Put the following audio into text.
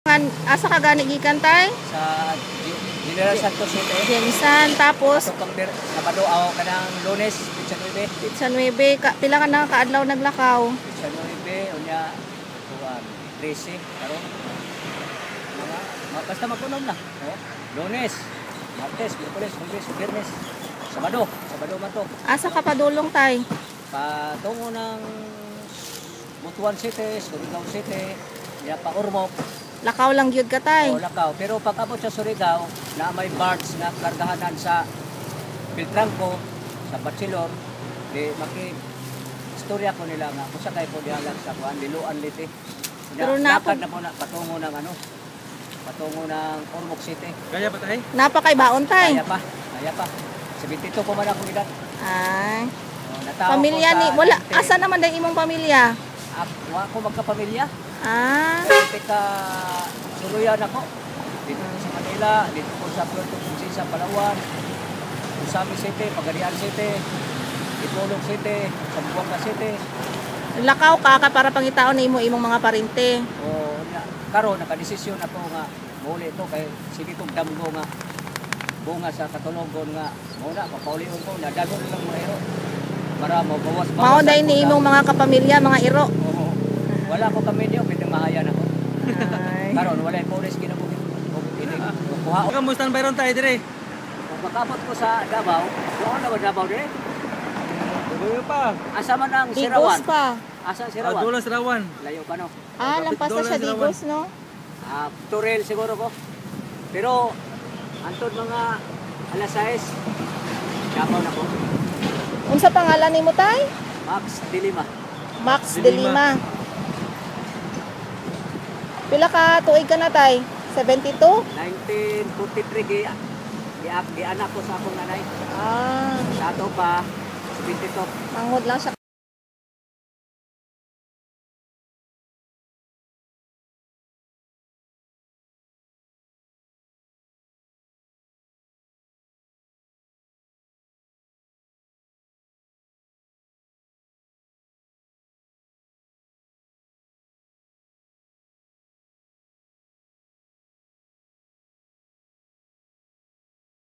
Asa ka gani gikan tay? Sa General Santos City. Jensan, tapos Ato pang Sabado aw kanang Lunes, Pizza 9. Pizza 9, pila ka na kaadlaw naglakaw? Pizza 9 unya tuwan 13 karon. Basta magkunom na. Oh. Lunes, Martes, Miyerkules, Huwebes, Biyernes, Sabado man to. Asa ka padulong tay? Patungo ng Butuan City, Surigao City, ya pa Ormoc. Lakaw lang gyud ka tay. O Lakaw. Pero pag abot sa Surigao, na may barge na kargahanan sa Piltrangco, sa Bachelor, di istorya ko nila nga kung sa kayo po dihalag sa kuan Liluan Liti. Pero Lakad na po na patungo ng patungo ng Ormoc City. Kaya pa tay? Napa kay baon tay? Kaya pa. 72 po man ako edad. Ay. Natawa Pamilya ko ni sa wala 90. asa naman dai imong pamilya? Wa ko magkapamilya. Ah. Ka suluyan ako. Dito sa Manila, dito po sa Puerto Princesa, Palawan, Usami City, Pagadian City, Ipolog City, Zamboanga City. Lakaw ka para pangitaon na imong mga parente. O karon nakadesisyon ako nga muli ito kay sige kong damgo nga bunga sa katulungon nga muna papaulion ko na dagon lang mga iro para mabawas Mao dai ni imong mga kapamilya, mga iro. Oo. Wala ko kami niyo, pwedeng mahayan ako. Ay. Karon wala yung forest ginabugin. Kuha ko. Kamusta ang bayron tayo dire? Kung makapot ko sa Davao, doon na ba Davao dire? Dulo pa. Asa man ang Digos Sirawan? pa. Asa ang Sirawan? Dulo sa Rawan. Layo pa no? Lampas na siya Digos, no? Turel siguro ko. Pero antod mga alas 6, Davao na ko. Unsa pangalan nimo tay? Max Dilima. Max De De Lima. Lima. Pila ka tuig ka na tay? 72? 1943 gi anak ko sa akong nanay. Ah, Sa ato pa 72. mangod lang siya.